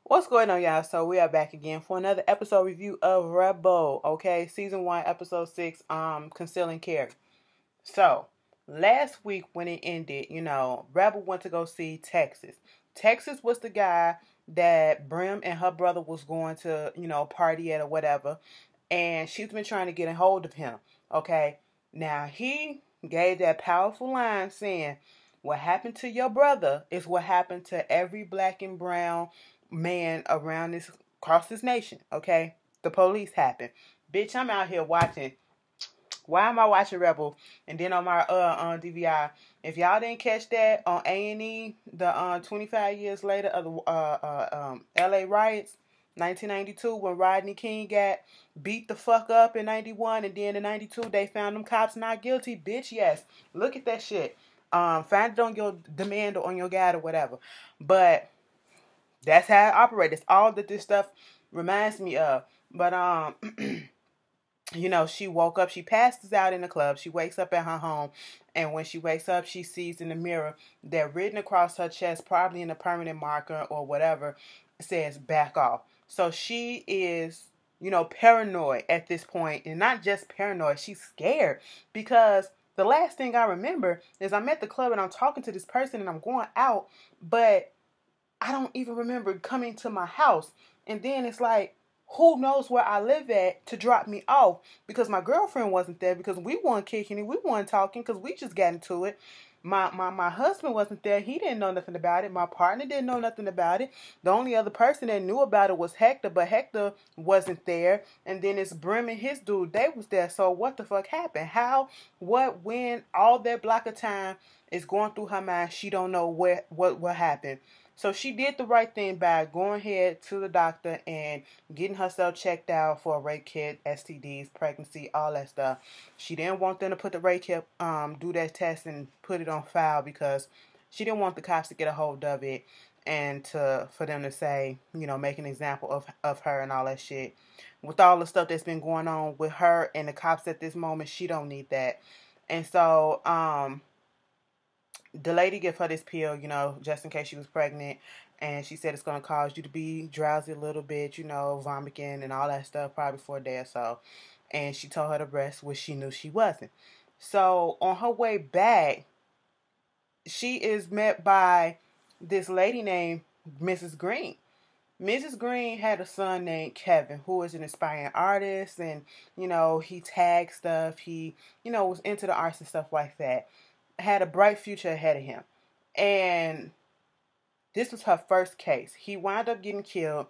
What's going on, y'all? So we are back again for another episode review of Rebel. Okay, season 1, episode 6. Concealing Carrie. So last week when it ended, Rebel went to go see Texas. Texas was the guy that Brim and her brother was going to, party at or whatever, and she's been trying to get a hold of him. Okay, now he gave that powerful line saying, "What happened to your brother is what happened to every black and brown man around this across this nation." Okay, the police happened. Bitch, I'm out here watching. Why am I watching Rebel? And then on my on DVI, if y'all didn't catch that on A&E, the 25 years later of the LA riots, 1992, when Rodney King got beat the fuck up in 91, and then in 92 they found them cops not guilty. Bitch, yes, look at that shit. Find it on your demand or on your guide or whatever. But that's how it operates. It's all that this stuff reminds me of. But she woke up, she passes out in the club, she wakes up at her home, and when she wakes up, she sees in the mirror that written across her chest, probably in a permanent marker or whatever, says "back off." So she is, paranoid at this point, and not just paranoid, she's scared because the last thing I remember is I'm at the club and I'm talking to this person and I'm going out, but I don't even remember coming to my house. And then it's like, who knows where I live at to drop me off, because my girlfriend wasn't there, because we weren't kicking it, we weren't talking, because we just got into it. My husband wasn't there. He didn't know nothing about it. My partner didn't know nothing about it. The only other person that knew about it was Hector, but Hector wasn't there. And then it's Brim and his dude. They was there. So what the fuck happened? How, what, when, all that block of time is going through her mind. She don't know what happened. So she did the right thing by going ahead to the doctor and getting herself checked out for a rape kit, STDs, pregnancy, all that stuff. She didn't want them to put the rape kit, do that test and put it on file, because she didn't want the cops to get a hold of it and for them to say, make an example of her and all that shit. With all the stuff that's been going on with her and the cops at this moment, she don't need that. And so, the lady gave her this pill, just in case she was pregnant. And she said it's going to cause you to be drowsy a little bit, vomiting and all that stuff, probably for a day or so. And she told her to rest, which she knew she wasn't. So on her way back, she is met by this lady named Mrs. Green. Mrs. Green had a son named Kevin, who is an aspiring artist, and, he tagged stuff. He, was into the arts and stuff like that. Had a bright future ahead of him. And this was her first case. He wound up getting killed.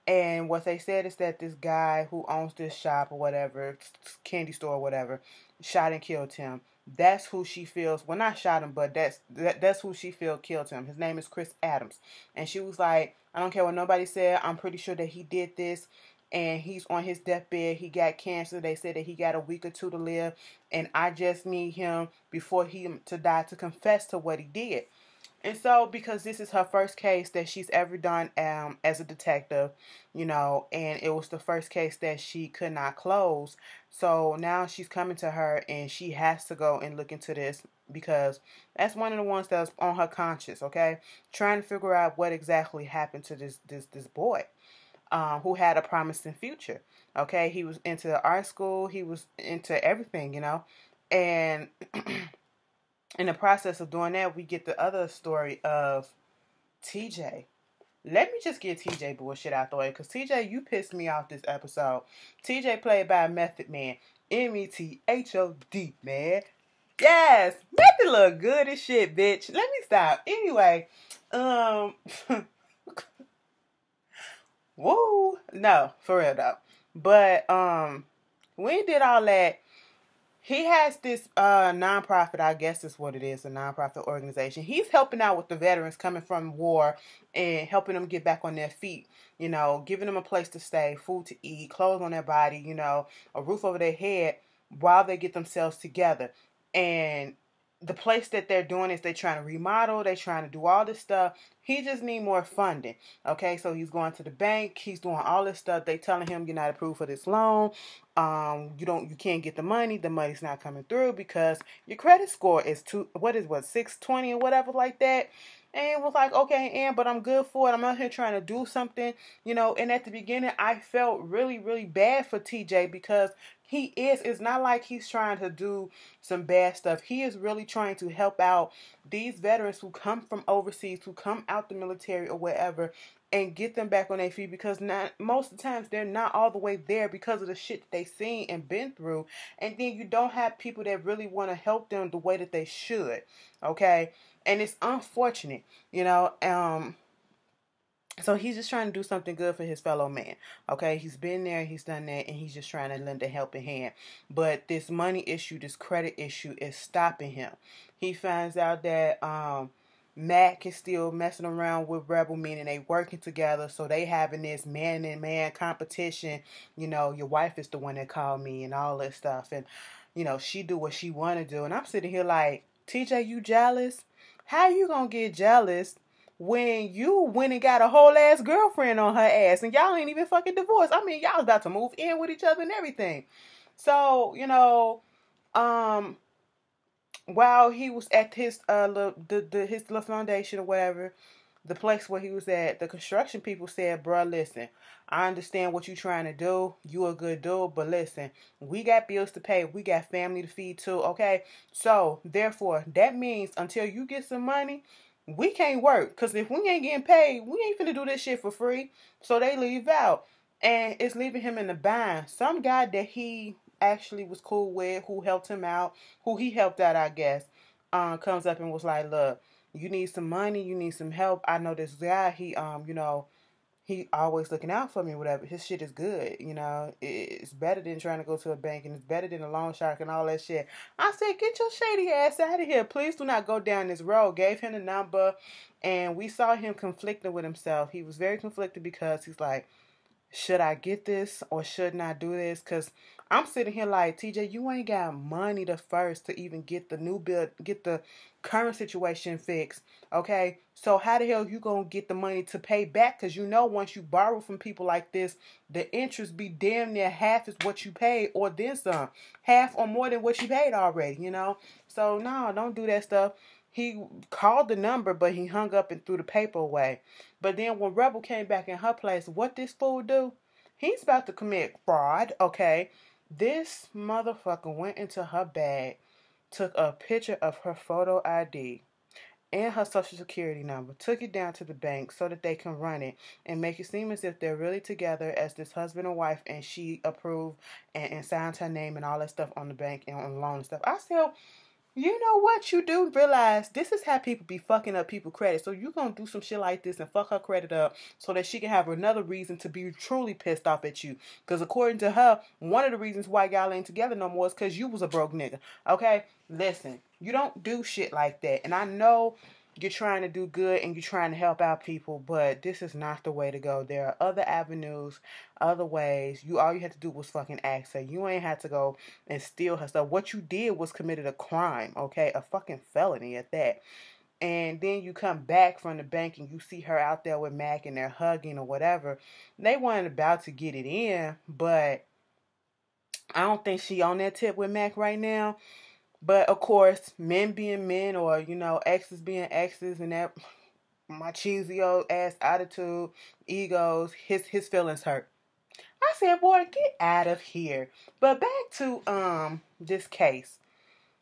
And what they said is that this guy who owns this shop or whatever, candy store or whatever, shot and killed him. That's who she feels, well, not shot him, but that's who she feels killed him. His name is Chris Adams. And she was like, I don't care what nobody said, I'm pretty sure that he did this. And he's on his deathbed. He got cancer. They said that he got a week or two to live. And I just need him before he to die to confess to what he did. And so, because this is her first case that she's ever done as a detective, and it was the first case that she could not close. So now she's coming to her and she has to go and look into this, because that's one of the ones that's on her conscience, okay? Trying to figure out what exactly happened to this boy. Who had a promising future. Okay, he was into the art school. He was into everything, and in the process of doing that, we get the other story of TJ. Let me just get TJ bullshit out the way, because TJ, you pissed me off this episode. TJ played by Method Man. METHOD, man. Yes, Method look good as shit, bitch. Let me stop. Anyway, woo. No, for real though. But when he did all that, he has this nonprofit, I guess is what it is, a nonprofit organization. He's helping out with the veterans coming from war and helping them get back on their feet, giving them a place to stay, food to eat, clothes on their body, a roof over their head while they get themselves together. And the place that they're doing is they're trying to remodel, they're trying to do all this stuff. He just need more funding. Okay, so he's going to the bank, he's doing all this stuff. They telling him you're not approved for this loan. You can't get the money's not coming through because your credit score is 620 or whatever like that. And was like, okay, and but I'm good for it. I'm out here trying to do something, you know. And at the beginning, I felt really, really bad for TJ because it's not like he's trying to do some bad stuff. He is really trying to help out these veterans who come from overseas, who come out the military or whatever, and get them back on their feet, because not most of the times they're not all the way there because of the shit that they seen and been through. And then you don't have people that really want to help them the way that they should. Okay? And it's unfortunate, you know. So he's just trying to do something good for his fellow man. Okay, he's been there, he's done that, and he's just trying to lend a helping hand. But this money issue, this credit issue is stopping him. He finds out that Mac is still messing around with Rebel, meaning they working together. So they having this man and man competition. You know, your wife is the one that called me and all this stuff. And, you know, she do what she want to do. And I'm sitting here like, TJ, you jealous? How you gonna get jealous when you went and got a whole ass girlfriend on her ass and y'all ain't even fucking divorced? I mean, y'all was about to move in with each other and everything. So, you know, while he was at his his little foundation or whatever, the place where he was at, the construction people said, bruh, listen, I understand what you're trying to do. You a good dude, but listen, we got bills to pay. We got family to feed too, okay? So, therefore, that means until you get some money, we can't work. Because if we ain't getting paid, we ain't finna do this shit for free. So, they leave out. And it's leaving him in the bind. Some guy that he actually was cool with, who helped him out, who he helped out, I guess, comes up and was like, look, you need some money, you need some help. I know this guy, he you know, he always looking out for me, whatever. His shit is good, you know. It's better than trying to go to a bank, and it's better than a loan shark and all that shit. I said, get your shady ass out of here. Please do not go down this road. Gave him the number, and we saw him conflicting with himself. He was very conflicted because he's like, should I get this or shouldn't I do this? Because I'm sitting here like, TJ, you ain't got money to first to even get the new bill, get the current situation fixed. Okay, so how the hell you gonna get the money to pay back? Because you know, once you borrow from people like this, the interest be damn near half is what you paid, or then some, half or more than what you paid already, you know. So no, don't do that stuff. He called the number, but he hung up and threw the paper away. But then when Rebel came back in her place, what this fool do? He's about to commit fraud, okay? This motherfucker went into her bag, took a picture of her photo ID and her social security number, took it down to the bank so that they can run it and make it seem as if they're really together as this husband and wife, and she approved and signed her name and all that stuff on the bank and on the loan and stuff. I still, you know what, you do realize this is how people be fucking up people's credit. So you gonna do some shit like this and fuck her credit up so that she can have another reason to be truly pissed off at you. Because according to her, one of the reasons why y'all ain't together no more is because you was a broke nigga. Okay? Listen, you don't do shit like that. And I know you're trying to do good and you're trying to help out people, but this is not the way to go. There are other avenues, other ways. All you had to do was fucking ask her. You ain't had to go and steal her stuff. What you did was committed a crime, okay? A fucking felony at that. And then you come back from the bank and you see her out there with Mac and they're hugging or whatever. They weren't about to get it in, but I don't think she on that tip with Mac right now. But of course, men being men, or you know, exes being exes, and that my cheesy old ass attitude, egos, his feelings hurt. I said, boy, get out of here. But back to this case.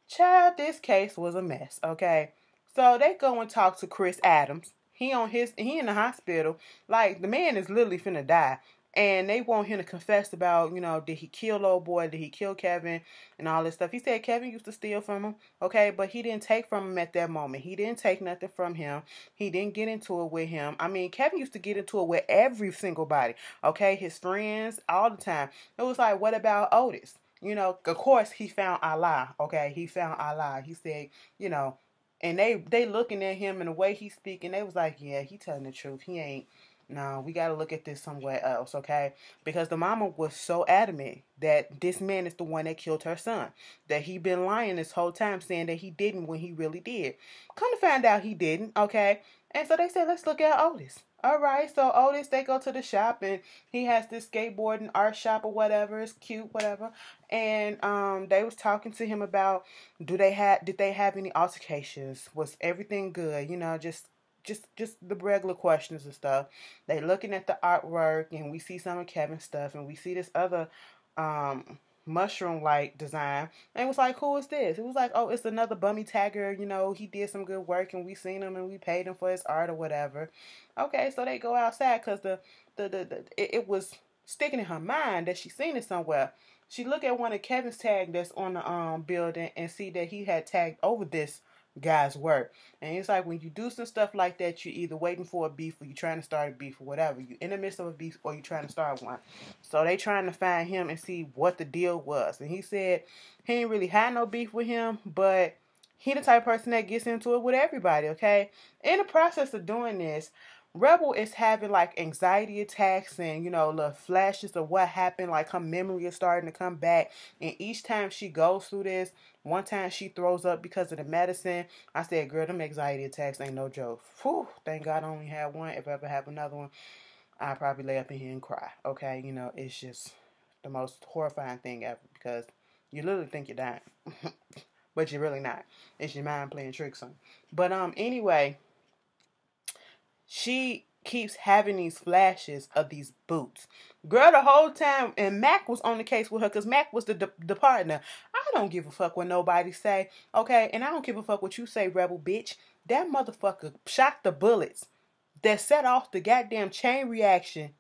Child, this case was a mess, okay? So they go and talk to Chris Adams. He in the hospital. Like, the man is literally finna die. And they want him to confess about, you know, did he kill old boy? Did he kill Kevin? And all this stuff. He said Kevin used to steal from him, okay? But he didn't take from him at that moment. He didn't take nothing from him. He didn't get into it with him. I mean, Kevin used to get into it with every single body, okay? His friends, all the time. It was like, what about Otis? You know, of course, he found Allah, okay? He found Allah. He said, you know, and they looking at him and the way he's speaking, they was like, yeah, he telling the truth. He ain't. No, we got to look at this somewhere else, okay? Because the mama was so adamant that this man is the one that killed her son. That he been lying this whole time, saying that he didn't when he really did. Come to find out he didn't, okay? And so they said, let's look at Otis. All right, so Otis, they go to the shop, and he has this skateboarding art shop or whatever. It's cute, whatever. And they was talking to him about, did they have any altercations? Was everything good? You know, just just the regular questions and stuff. They looking at the artwork, and we see some of Kevin's stuff, and we see this other mushroom like design, and it was like, who is this? It was like, oh, it's another bummy tagger, he did some good work, and we seen him, and we paid him for his art or whatever. Okay, so they go outside because it was sticking in her mind that she seen it somewhere. She look at one of Kevin's tag that's on the building and see that he had tagged over this guy's work. And it's like, when you do some stuff like that, you're either waiting for a beef, or you're trying to start a beef, or whatever. You're in the midst of a beef, or you're trying to start one. So they trying to find him and see what the deal was. And he said he ain't really had no beef with him, but he the type of person that gets into it with everybody, okay? In the process of doing this, Rebel is having like anxiety attacks and, little flashes of what happened. Like her memory is starting to come back. And each time she goes through this, one time she throws up because of the medicine. I said, girl, them anxiety attacks ain't no joke. Whew, thank God I only had one. If I ever have another one, I'd probably lay up in here and cry. Okay, it's just the most horrifying thing ever, because you literally think you're dying. But you're really not. It's your mind playing tricks on you. But anyway, she keeps having these flashes of these boots. Girl, the whole time, and Mac was on the case with her, because Mac was the partner. I don't give a fuck what nobody say, okay? And I don't give a fuck what you say, Rebel bitch. That motherfucker shot the bullets that set off the goddamn chain reaction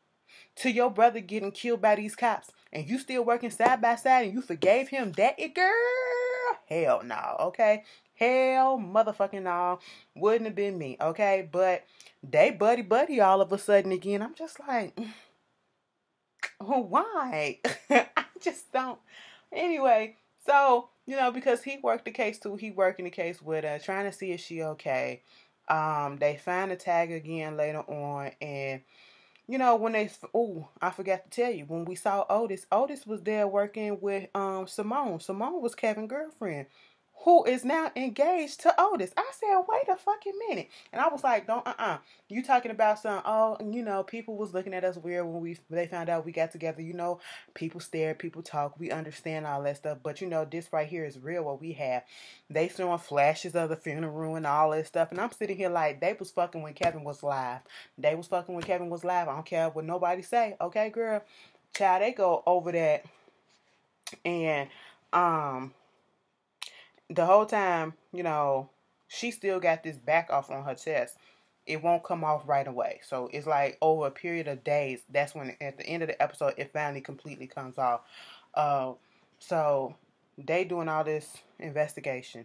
to your brother getting killed by these cops. And you still working side by side, and you forgave him that, girl? Hell no, okay? Hell motherfucking no. Wouldn't have been me, okay? But they buddy all of a sudden again. I'm just like, why? I just don't. Anyway, so, because he worked the case too. He working the case with her, trying to see if she okay. They find the tag again later on, and when I forgot to tell you, when we saw Otis was there working with Simone. Simone was Kevin's girlfriend, who is now engaged to Otis. I said, wait a fucking minute. And I was like, don't, you talking about some, people was looking at us weird when they found out we got together. People stare, people talk, we understand all that stuff. But this right here is real, what we have. They showing flashes of the funeral and all that stuff. And I'm sitting here like, they was fucking when Kevin was live. They was fucking when Kevin was live. I don't care what nobody say. Okay, girl? Child, they go over that. And, the whole time, she still got this back off on her chest. It won't come off right away. So it's like over a period of days. That's when at the end of the episode, it finally completely comes off. So they doing all this investigation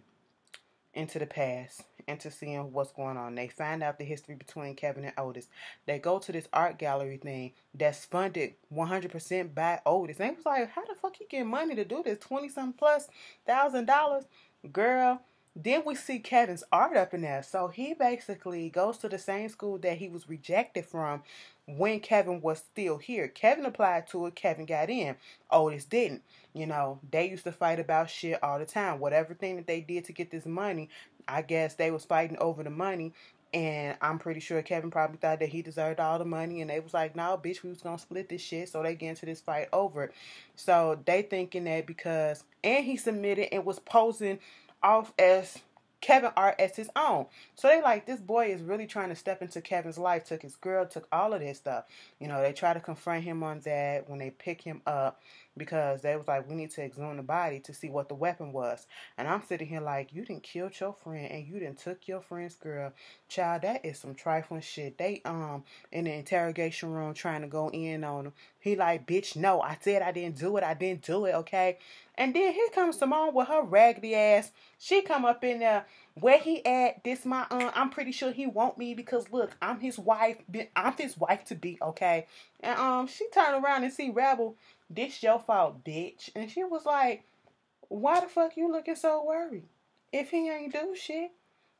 into the past, into seeing what's going on. They find out the history between Kevin and Otis. They go to this art gallery thing that's funded 100% by Otis. And they was like, how the fuck you get money to do this? 20-something plus $1,000? Girl, then we see Kevin's art up in there. So he basically goes to the same school that he was rejected from when Kevin was still here. Kevin applied to it. Kevin got in. Otis didn't. They used to fight about shit all the time. Whatever thing that they did to get this money, I guess they was fighting over the money. And I'm pretty sure Kevin probably thought that he deserved all the money. And they was like, no, bitch, we was going to split this shit. So they get into this fight over it. So they thinking that because, and he submitted and was posing off as Kevin art as his own. So they like, this boy is really trying to step into Kevin's life. Took his girl, took all of this stuff. They try to confront him on that when they pick him up, because they was like, we need to exhume the body to see what the weapon was. And I'm sitting here like, you done killed your friend and you done took your friend's girl. Child, that is some trifling shit. They in the interrogation room trying to go in on him. He like, bitch, no, I said I didn't do it. I didn't do it, okay? And then here comes Simone with her raggedy ass. She come up in there. Where he at? This my I'm pretty sure he want me because look, I'm his wife. I'm his wife to be, okay? And she turned around and see Rebel. This your fault, bitch. And she was like, why the fuck you looking so worried? If he ain't do shit,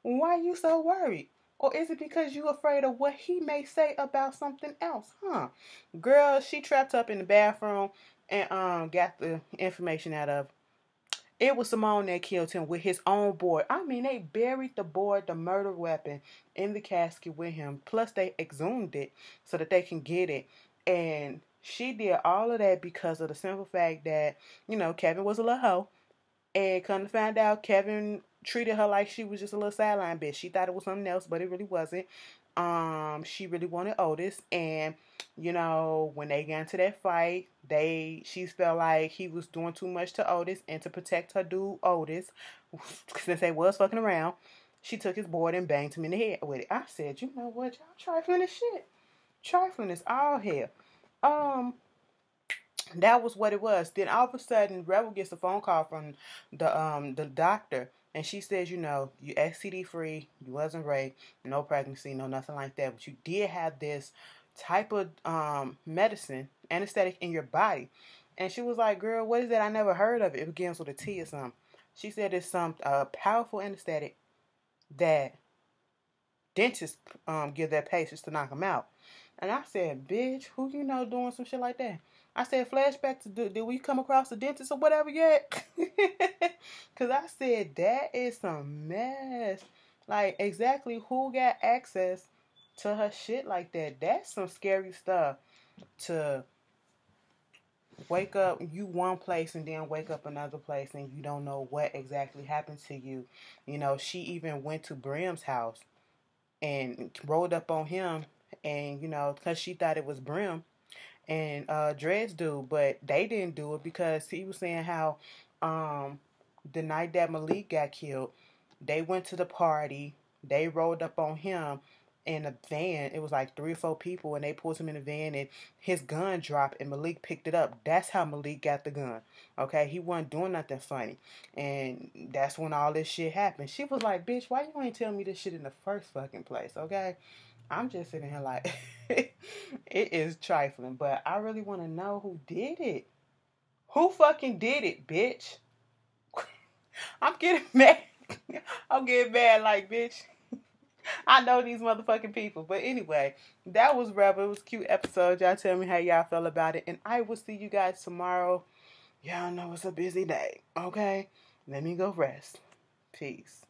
why you so worried? Or is it because you afraid of what he may say about something else? Huh? Girl, she trapped up in the bathroom and got the information out of. It was Simone that killed him with his own board. I mean, they buried the board, the murder weapon, in the casket with him. Plus, they exhumed it so that they can get it. And she did all of that because of the simple fact that, Kevin was a little hoe. And come to find out, Kevin treated her like she was just a little sideline bitch. She thought it was something else, but it really wasn't. She really wanted Otis, and you know, when they got into that fight, she felt like he was doing too much to Otis, and to protect her dude Otis, since they was fucking around, she took his board and banged him in the head with it. I said, you know what, y'all trifling as shit. Trifling is all hell. That was what it was. Then all of a sudden, Rebel gets a phone call from the doctor, and she says, you know, you STD free, you wasn't raped, no pregnancy, no nothing like that, but you did have this type of medicine, anesthetic in your body. And she was like, girl, what is that? I never heard of it. It begins with a T or something. She said it's some powerful anesthetic that dentists give their patients to knock them out. And I said, bitch, who you know doing some shit like that? I said, flashback to, did we come across the dentist or whatever yet? Because I said, that is some mess. Like, exactly who got access to her shit like that? That's some scary stuff. To wake up you one place and then wake up another place and you don't know what exactly happened to you. You know, she even went to Brim's house and rolled up on him, and you know, because she thought it was Brim and Dred's dude, but they didn't do it because he was saying how the night that Malik got killed, they went to the party, they rolled up on him in a van. It was like 3 or 4 people, and they pulled him in a van, and his gun dropped, and Malik picked it up. That's how Malik got the gun. Okay, he wasn't doing nothing funny, and that's when all this shit happened. She was like, "Bitch, why you ain't tell me this shit in the first fucking place?" Okay, I'm just sitting here like, it is trifling, but I really want to know who did it. Who fucking did it, bitch? I'm getting mad. I'm getting mad like, bitch. I know these motherfucking people. But anyway, that was Rebel. It was a cute episode. Y'all tell me how y'all feel about it. And I will see you guys tomorrow. Y'all know it's a busy day. Okay? Let me go rest. Peace.